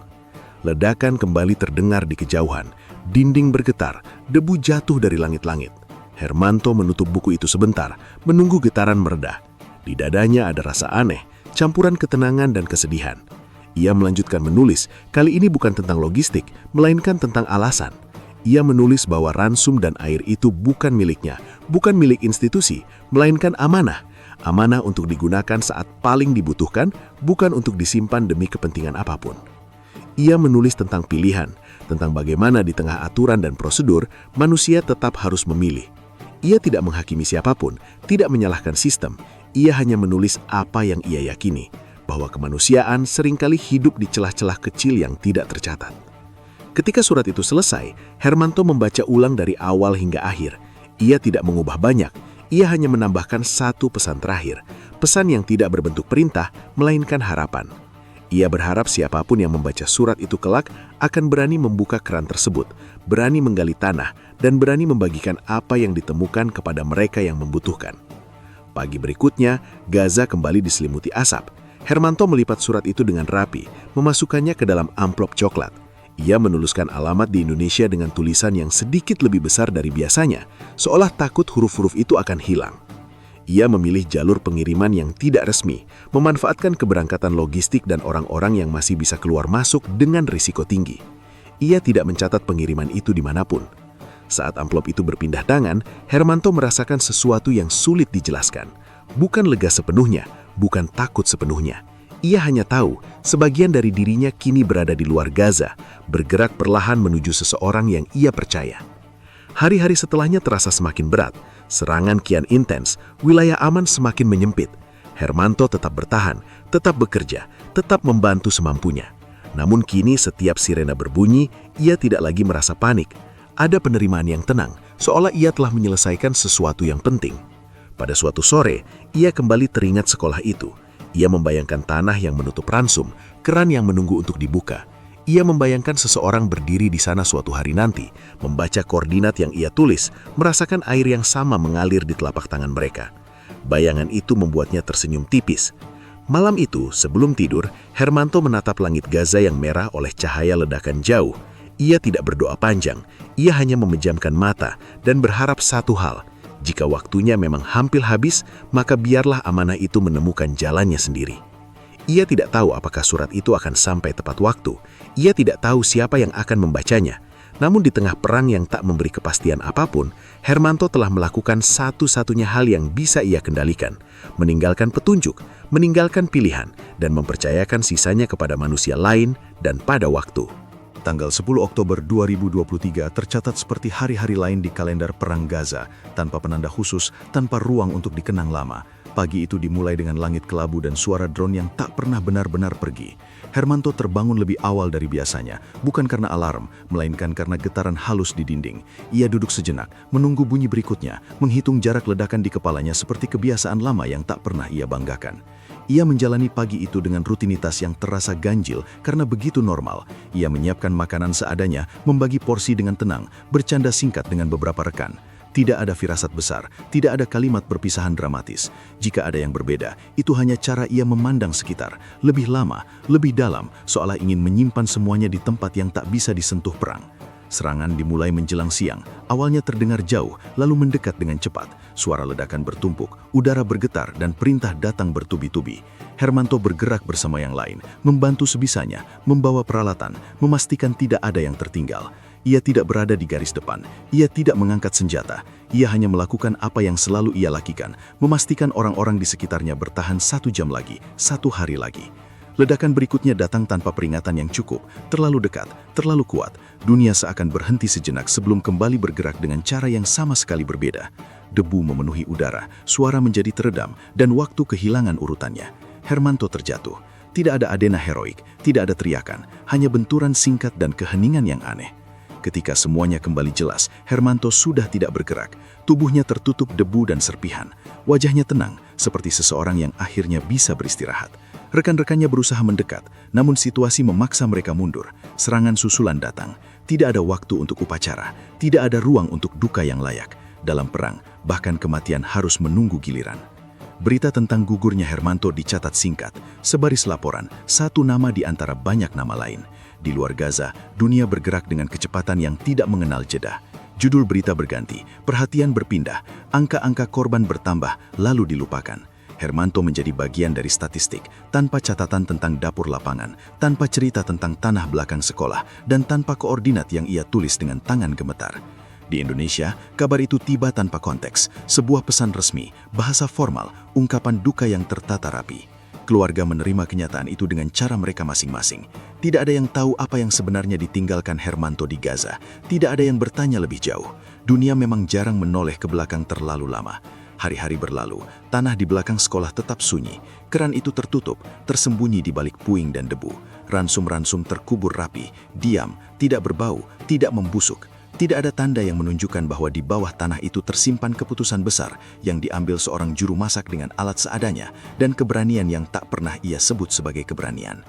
Ledakan kembali terdengar di kejauhan, dinding bergetar, debu jatuh dari langit-langit. Hermanto menutup buku itu sebentar, menunggu getaran meredah. Di dadanya ada rasa aneh, campuran ketenangan dan kesedihan. Ia melanjutkan menulis, kali ini bukan tentang logistik, melainkan tentang alasan. Ia menulis bahwa ransum dan air itu bukan miliknya, bukan milik institusi, melainkan amanah. Amanah untuk digunakan saat paling dibutuhkan, bukan untuk disimpan demi kepentingan apapun. Ia menulis tentang pilihan, tentang bagaimana di tengah aturan dan prosedur, manusia tetap harus memilih. Ia tidak menghakimi siapapun, tidak menyalahkan sistem. Ia hanya menulis apa yang ia yakini, bahwa kemanusiaan seringkali hidup di celah-celah kecil yang tidak tercatat. Ketika surat itu selesai, Hermanto membaca ulang dari awal hingga akhir. Ia tidak mengubah banyak, ia hanya menambahkan satu pesan terakhir, pesan yang tidak berbentuk perintah, melainkan harapan. Ia berharap siapapun yang membaca surat itu kelak akan berani membuka keran tersebut, berani menggali tanah, dan berani membagikan apa yang ditemukan kepada mereka yang membutuhkan. Pagi berikutnya, Gaza kembali diselimuti asap. Hermanto melipat surat itu dengan rapi, memasukkannya ke dalam amplop coklat. Ia menuliskan alamat di Indonesia dengan tulisan yang sedikit lebih besar dari biasanya, seolah takut huruf-huruf itu akan hilang. Ia memilih jalur pengiriman yang tidak resmi, memanfaatkan keberangkatan logistik dan orang-orang yang masih bisa keluar masuk dengan risiko tinggi. Ia tidak mencatat pengiriman itu dimanapun. Saat amplop itu berpindah tangan, Hermanto merasakan sesuatu yang sulit dijelaskan. Bukan lega sepenuhnya, bukan takut sepenuhnya. Ia hanya tahu sebagian dari dirinya kini berada di luar Gaza, bergerak perlahan menuju seseorang yang ia percaya. Hari-hari setelahnya terasa semakin berat, serangan kian intens, wilayah aman semakin menyempit. Hermanto tetap bertahan, tetap bekerja, tetap membantu semampunya. Namun kini setiap sirena berbunyi, ia tidak lagi merasa panik. Ada penerimaan yang tenang, seolah ia telah menyelesaikan sesuatu yang penting. Pada suatu sore, ia kembali teringat sekolah itu. Ia membayangkan tanah yang menutup ransum, keran yang menunggu untuk dibuka. Ia membayangkan seseorang berdiri di sana suatu hari nanti, membaca koordinat yang ia tulis, merasakan air yang sama mengalir di telapak tangan mereka. Bayangan itu membuatnya tersenyum tipis. Malam itu, sebelum tidur, Hermanto menatap langit Gaza yang merah oleh cahaya ledakan jauh. Ia tidak berdoa panjang, ia hanya memejamkan mata dan berharap satu hal. Jika waktunya memang hampir habis, maka biarlah amanah itu menemukan jalannya sendiri. Ia tidak tahu apakah surat itu akan sampai tepat waktu. Ia tidak tahu siapa yang akan membacanya. Namun di tengah perang yang tak memberi kepastian apapun, Hermanto telah melakukan satu-satunya hal yang bisa ia kendalikan. Meninggalkan petunjuk, meninggalkan pilihan, dan mempercayakan sisanya kepada manusia lain dan pada waktu. Tanggal 10 Oktober 2023 tercatat seperti hari-hari lain di kalender Perang Gaza, tanpa penanda khusus, tanpa ruang untuk dikenang lama. Pagi itu dimulai dengan langit kelabu dan suara drone yang tak pernah benar-benar pergi. Hermanto terbangun lebih awal dari biasanya, bukan karena alarm, melainkan karena getaran halus di dinding. Ia duduk sejenak, menunggu bunyi berikutnya, menghitung jarak ledakan di kepalanya seperti kebiasaan lama yang tak pernah ia banggakan. Ia menjalani pagi itu dengan rutinitas yang terasa ganjil karena begitu normal. Ia menyiapkan makanan seadanya, membagi porsi dengan tenang, bercanda singkat dengan beberapa rekan. Tidak ada firasat besar, tidak ada kalimat perpisahan dramatis. Jika ada yang berbeda, itu hanya cara ia memandang sekitar, lebih lama, lebih dalam, seolah ingin menyimpan semuanya di tempat yang tak bisa disentuh perang. Serangan dimulai menjelang siang, awalnya terdengar jauh, lalu mendekat dengan cepat. Suara ledakan bertumpuk, udara bergetar, dan perintah datang bertubi-tubi. Hermanto bergerak bersama yang lain, membantu sebisanya, membawa peralatan, memastikan tidak ada yang tertinggal. Ia tidak berada di garis depan, ia tidak mengangkat senjata, ia hanya melakukan apa yang selalu ia lakukan, memastikan orang-orang di sekitarnya bertahan 1 jam lagi, 1 hari lagi. Ledakan berikutnya datang tanpa peringatan yang cukup, terlalu dekat, terlalu kuat. Dunia seakan berhenti sejenak sebelum kembali bergerak dengan cara yang sama sekali berbeda. Debu memenuhi udara, suara menjadi teredam, dan waktu kehilangan urutannya. Hermanto terjatuh. Tidak ada adena heroik, tidak ada teriakan, hanya benturan singkat dan keheningan yang aneh. Ketika semuanya kembali jelas, Hermanto sudah tidak bergerak. Tubuhnya tertutup debu dan serpihan. Wajahnya tenang, seperti seseorang yang akhirnya bisa beristirahat. Rekan-rekannya berusaha mendekat, namun situasi memaksa mereka mundur. Serangan susulan datang. Tidak ada waktu untuk upacara, tidak ada ruang untuk duka yang layak. Dalam perang, bahkan kematian harus menunggu giliran. Berita tentang gugurnya Hermanto dicatat singkat, sebaris laporan, satu nama di antara banyak nama lain. Di luar Gaza, dunia bergerak dengan kecepatan yang tidak mengenal jeda. Judul berita berganti, perhatian berpindah, angka-angka korban bertambah, lalu dilupakan. Hermanto menjadi bagian dari statistik, tanpa catatan tentang dapur lapangan, tanpa cerita tentang tanah belakang sekolah, dan tanpa koordinat yang ia tulis dengan tangan gemetar. Di Indonesia, kabar itu tiba tanpa konteks, sebuah pesan resmi, bahasa formal, ungkapan duka yang tertata rapi. Keluarga menerima kenyataan itu dengan cara mereka masing-masing. Tidak ada yang tahu apa yang sebenarnya ditinggalkan Hermanto di Gaza. Tidak ada yang bertanya lebih jauh. Dunia memang jarang menoleh ke belakang terlalu lama. Hari-hari berlalu, tanah di belakang sekolah tetap sunyi. Keran itu tertutup, tersembunyi di balik puing dan debu. Ransum-ransum terkubur rapi, diam, tidak berbau, tidak membusuk. Tidak ada tanda yang menunjukkan bahwa di bawah tanah itu tersimpan keputusan besar yang diambil seorang juru masak dengan alat seadanya dan keberanian yang tak pernah ia sebut sebagai keberanian.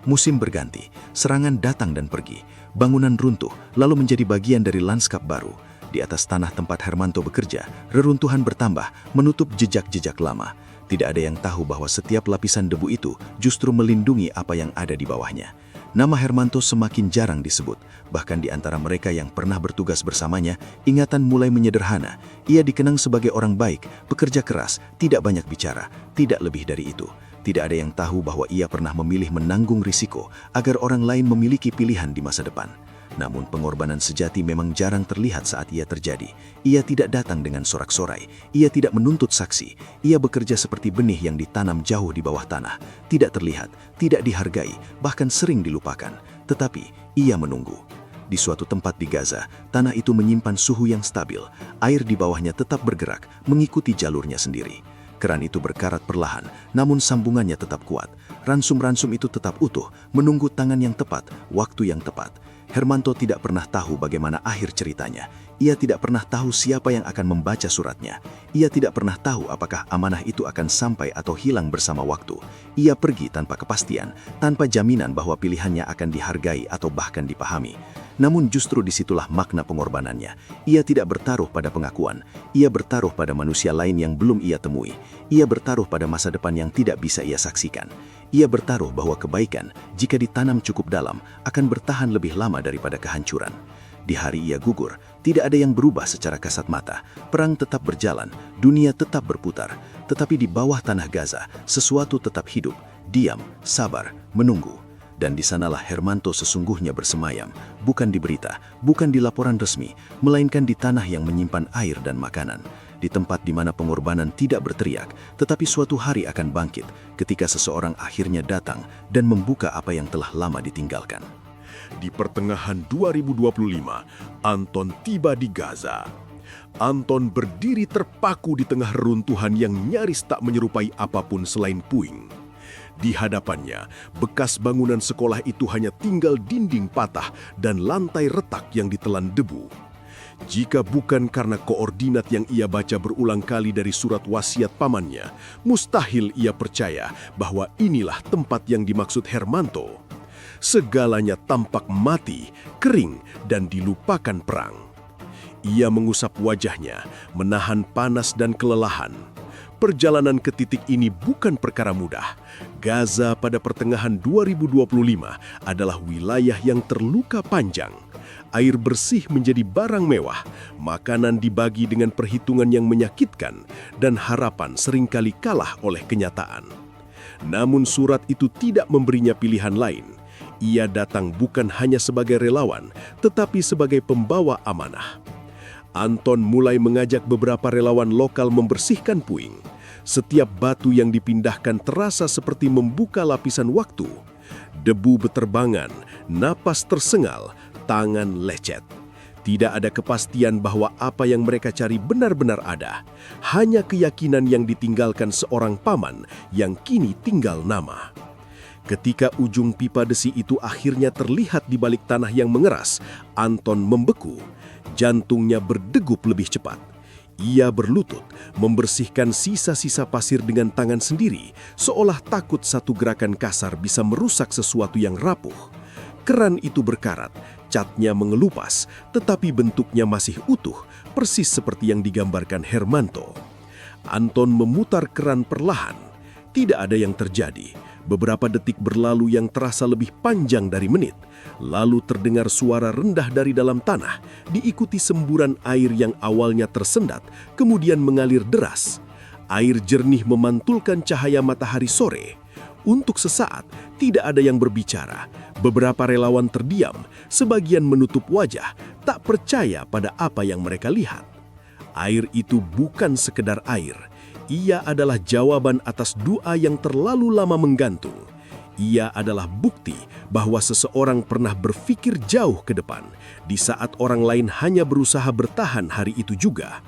Musim berganti, serangan datang dan pergi. Bangunan runtuh, lalu menjadi bagian dari lanskap baru. Di atas tanah tempat Hermanto bekerja, reruntuhan bertambah, menutup jejak-jejak lama. Tidak ada yang tahu bahwa setiap lapisan debu itu justru melindungi apa yang ada di bawahnya. Nama Hermanto semakin jarang disebut, bahkan di antara mereka yang pernah bertugas bersamanya, ingatan mulai menyederhana. Ia dikenang sebagai orang baik, pekerja keras, tidak banyak bicara, tidak lebih dari itu. Tidak ada yang tahu bahwa ia pernah memilih menanggung risiko agar orang lain memiliki pilihan di masa depan. Namun pengorbanan sejati memang jarang terlihat saat ia terjadi. Ia tidak datang dengan sorak-sorai, ia tidak menuntut saksi, ia bekerja seperti benih yang ditanam jauh di bawah tanah, tidak terlihat, tidak dihargai, bahkan sering dilupakan. Tetapi ia menunggu. Di suatu tempat di Gaza, tanah itu menyimpan suhu yang stabil, air di bawahnya tetap bergerak, mengikuti jalurnya sendiri. Keran itu berkarat perlahan, namun sambungannya tetap kuat. Ransum-ransum itu tetap utuh, menunggu tangan yang tepat, waktu yang tepat. Hermanto tidak pernah tahu bagaimana akhir ceritanya. Ia tidak pernah tahu siapa yang akan membaca suratnya. Ia tidak pernah tahu apakah amanah itu akan sampai atau hilang bersama waktu. Ia pergi tanpa kepastian, tanpa jaminan bahwa pilihannya akan dihargai atau bahkan dipahami. Namun justru disitulah makna pengorbanannya. Ia tidak bertaruh pada pengakuan. Ia bertaruh pada manusia lain yang belum ia temui. Ia bertaruh pada masa depan yang tidak bisa ia saksikan. Ia bertaruh bahwa kebaikan, jika ditanam cukup dalam, akan bertahan lebih lama daripada kehancuran. Di hari ia gugur, tidak ada yang berubah secara kasat mata. Perang tetap berjalan, dunia tetap berputar. Tetapi di bawah tanah Gaza, sesuatu tetap hidup, diam, sabar, menunggu. Dan di sanalah Hermanto sesungguhnya bersemayam, bukan di berita, bukan di laporan resmi, melainkan di tanah yang menyimpan air dan makanan. Di tempat di mana pengorbanan tidak berteriak, tetapi suatu hari akan bangkit ketika seseorang akhirnya datang dan membuka apa yang telah lama ditinggalkan. Di pertengahan 2025, Anton tiba di Gaza. Anton berdiri terpaku di tengah reruntuhan yang nyaris tak menyerupai apapun selain puing. Di hadapannya, bekas bangunan sekolah itu hanya tinggal dinding patah dan lantai retak yang ditelan debu. Jika bukan karena koordinat yang ia baca berulang kali dari surat wasiat pamannya, mustahil ia percaya bahwa inilah tempat yang dimaksud Hermanto. Segalanya tampak mati, kering, dan dilupakan perang. Ia mengusap wajahnya, menahan panas dan kelelahan. Perjalanan ke titik ini bukan perkara mudah. Gaza pada pertengahan 2025 adalah wilayah yang terluka panjang. Air bersih menjadi barang mewah, makanan dibagi dengan perhitungan yang menyakitkan, dan harapan seringkali kalah oleh kenyataan. Namun surat itu tidak memberinya pilihan lain. Ia datang bukan hanya sebagai relawan, tetapi sebagai pembawa amanah. Anton mulai mengajak beberapa relawan lokal membersihkan puing. Setiap batu yang dipindahkan terasa seperti membuka lapisan waktu. Debu beterbangan, napas tersengal, tangan lecet. Tidak ada kepastian bahwa apa yang mereka cari benar-benar ada. Hanya keyakinan yang ditinggalkan seorang paman yang kini tinggal nama. Ketika ujung pipa besi itu akhirnya terlihat di balik tanah yang mengeras, Anton membeku. Jantungnya berdegup lebih cepat. Ia berlutut, membersihkan sisa-sisa pasir dengan tangan sendiri, seolah takut satu gerakan kasar bisa merusak sesuatu yang rapuh. Keran itu berkarat, catnya mengelupas, tetapi bentuknya masih utuh, persis seperti yang digambarkan Hermanto. Anton memutar keran perlahan. Tidak ada yang terjadi. Beberapa detik berlalu yang terasa lebih panjang dari menit. Lalu terdengar suara rendah dari dalam tanah, diikuti semburan air yang awalnya tersendat, kemudian mengalir deras. Air jernih memantulkan cahaya matahari sore. Untuk sesaat, tidak ada yang berbicara. Beberapa relawan terdiam, sebagian menutup wajah, tak percaya pada apa yang mereka lihat. Air itu bukan sekedar air. Ia adalah jawaban atas doa yang terlalu lama menggantung. Ia adalah bukti bahwa seseorang pernah berpikir jauh ke depan, di saat orang lain hanya berusaha bertahan hari itu juga.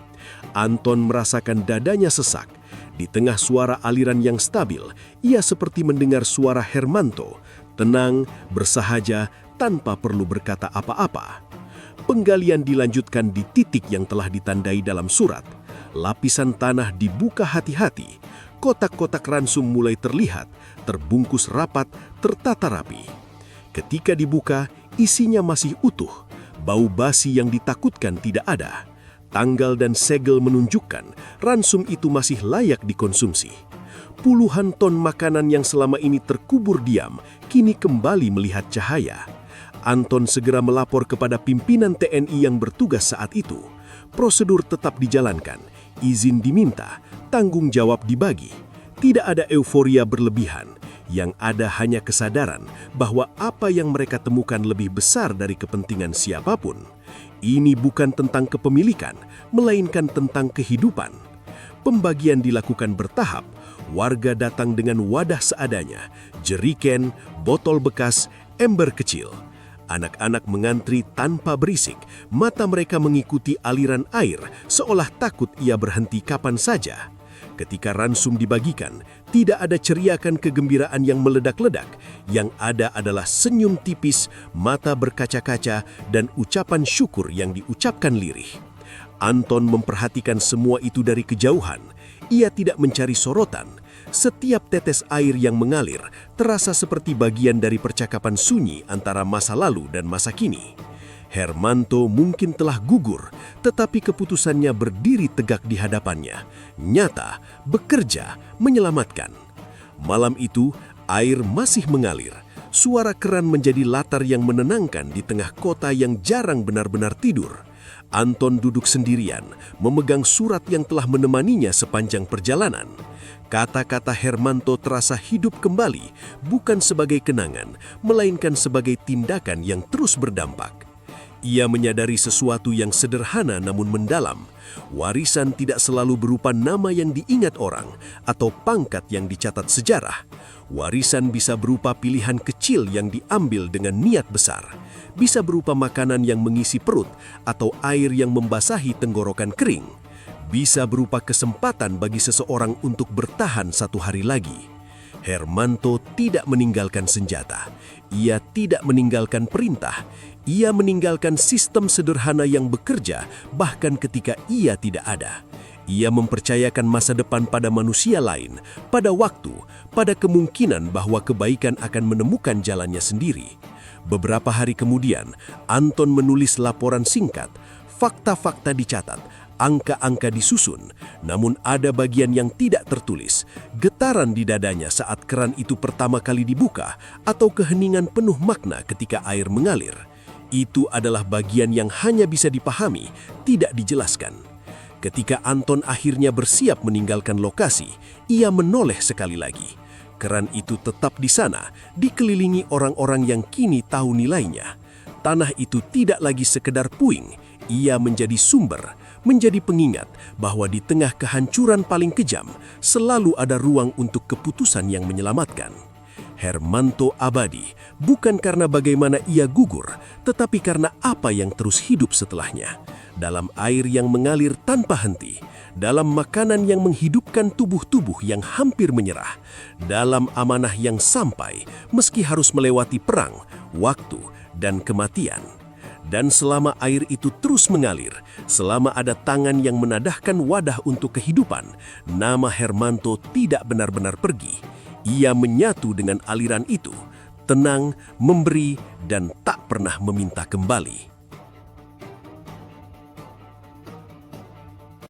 Anton merasakan dadanya sesak. Di tengah suara aliran yang stabil, ia seperti mendengar suara Hermanto, tenang, bersahaja, tanpa perlu berkata apa-apa. Penggalian dilanjutkan di titik yang telah ditandai dalam surat. Lapisan tanah dibuka hati-hati. Kotak-kotak ransum mulai terlihat, terbungkus rapat, tertata rapi. Ketika dibuka, isinya masih utuh. Bau basi yang ditakutkan tidak ada. Tanggal dan segel menunjukkan ransum itu masih layak dikonsumsi. Puluhan ton makanan yang selama ini terkubur diam, kini kembali melihat cahaya. Anton segera melapor kepada pimpinan TNI yang bertugas saat itu. Prosedur tetap dijalankan, izin diminta, tanggung jawab dibagi. Tidak ada euforia berlebihan. Yang ada hanya kesadaran bahwa apa yang mereka temukan lebih besar dari kepentingan siapapun. Ini bukan tentang kepemilikan, melainkan tentang kehidupan. Pembagian dilakukan bertahap. Warga datang dengan wadah seadanya, jeriken, botol bekas, ember kecil. Anak-anak mengantri tanpa berisik, mata mereka mengikuti aliran air seolah takut ia berhenti kapan saja. Ketika ransum dibagikan, tidak ada ceriakan kegembiraan yang meledak-ledak. Yang ada adalah senyum tipis, mata berkaca-kaca, dan ucapan syukur yang diucapkan lirih. Anton memperhatikan semua itu dari kejauhan. Ia tidak mencari sorotan. Setiap tetes air yang mengalir terasa seperti bagian dari percakapan sunyi antara masa lalu dan masa kini. Hermanto mungkin telah gugur, tetapi keputusannya berdiri tegak di hadapannya. Nyata, bekerja, menyelamatkan. Malam itu, air masih mengalir. Suara keran menjadi latar yang menenangkan di tengah kota yang jarang benar-benar tidur. Anton duduk sendirian, memegang surat yang telah menemaninya sepanjang perjalanan. Kata-kata Hermanto terasa hidup kembali, bukan sebagai kenangan, melainkan sebagai tindakan yang terus berdampak. Ia menyadari sesuatu yang sederhana namun mendalam. Warisan tidak selalu berupa nama yang diingat orang atau pangkat yang dicatat sejarah. Warisan bisa berupa pilihan kecil yang diambil dengan niat besar. Bisa berupa makanan yang mengisi perut atau air yang membasahi tenggorokan kering. Bisa berupa kesempatan bagi seseorang untuk bertahan satu hari lagi. Hermanto tidak meninggalkan senjata. Ia tidak meninggalkan perintah. Ia meninggalkan sistem sederhana yang bekerja bahkan ketika ia tidak ada. Ia mempercayakan masa depan pada manusia lain, pada waktu, pada kemungkinan bahwa kebaikan akan menemukan jalannya sendiri. Beberapa hari kemudian, Anton menulis laporan singkat. Fakta-fakta dicatat, angka-angka disusun, namun ada bagian yang tidak tertulis. Getaran di dadanya saat keran itu pertama kali dibuka, atau keheningan penuh makna ketika air mengalir. Itu adalah bagian yang hanya bisa dipahami, tidak dijelaskan. Ketika Anton akhirnya bersiap meninggalkan lokasi, ia menoleh sekali lagi. Keran itu tetap di sana, dikelilingi orang-orang yang kini tahu nilainya. Tanah itu tidak lagi sekedar puing, ia menjadi sumber, menjadi pengingat bahwa di tengah kehancuran paling kejam, selalu ada ruang untuk keputusan yang menyelamatkan. Hermanto abadi, bukan karena bagaimana ia gugur, tetapi karena apa yang terus hidup setelahnya. Dalam air yang mengalir tanpa henti, dalam makanan yang menghidupkan tubuh-tubuh yang hampir menyerah, dalam amanah yang sampai meski harus melewati perang, waktu, dan kematian. Dan selama air itu terus mengalir, selama ada tangan yang menadahkan wadah untuk kehidupan, nama Hermanto tidak benar-benar pergi. Ia menyatu dengan aliran itu, tenang, memberi, dan tak pernah meminta kembali.